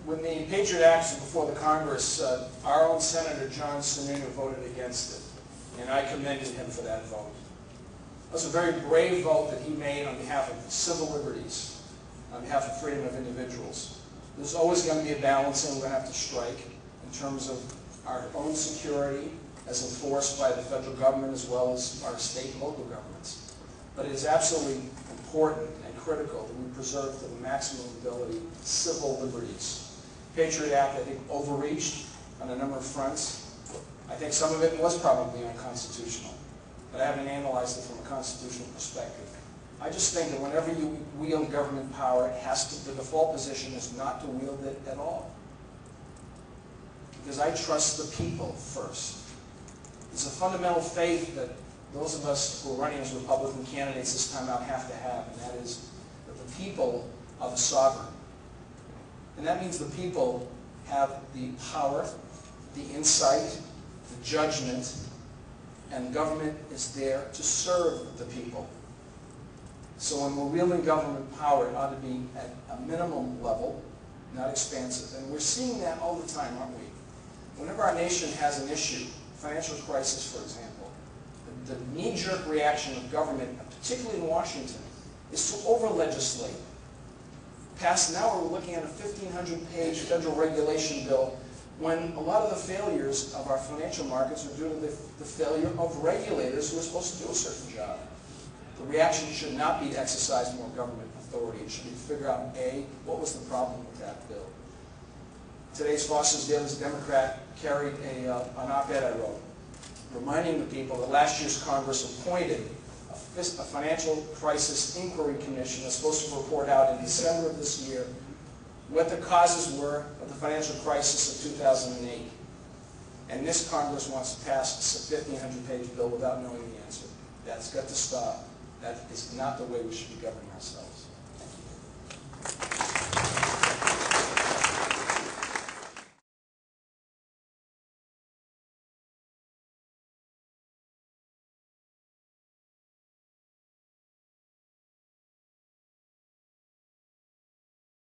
When the Patriot Act was before the Congress, our own Senator John Sununu voted against it, and I commended him for that vote. It was a very brave vote that he made on behalf of civil liberties, on behalf of freedom of individuals. There's always going to be a balancing we're going to have to strike in terms of our own security as enforced by the federal government as well as our state and local governments. But it is absolutely important and critical that we preserve to the maximum ability civil liberties. Patriot Act, I think, overreached on a number of fronts. I think some of it was probably unconstitutional, but I haven't analyzed it from a constitutional perspective. I just think that whenever you wield government power, it has to, the default position is not to wield it at all. Because I trust the people first. It's a fundamental faith that those of us who are running as Republican candidates this time out have to have, and that is that the people are the sovereign. And that means the people have the power, the insight, the judgment, and government is there to serve the people. So when we're wielding government power, it ought to be at a minimum level, not expansive. And we're seeing that all the time, aren't we? Whenever our nation has an issue, financial crisis, for example, the knee-jerk reaction of government, particularly in Washington, is to over-legislate. Now we're looking at a 1,500-page federal regulation bill when a lot of the failures of our financial markets are due to the failure of regulators who are supposed to do a certain job. The reaction should not be to exercise more government authority. It should be to figure out, A, what was the problem with that bill. Today's Foster's Daily Democrat carried an op-ed I wrote, reminding the people that last year's Congress appointed a financial crisis inquiry commission that's supposed to report out in December of this year what the causes were of the financial crisis of 2008. And this Congress wants to pass a 1,500-page bill without knowing the answer. That's got to stop. That is not the way we should be governing ourselves.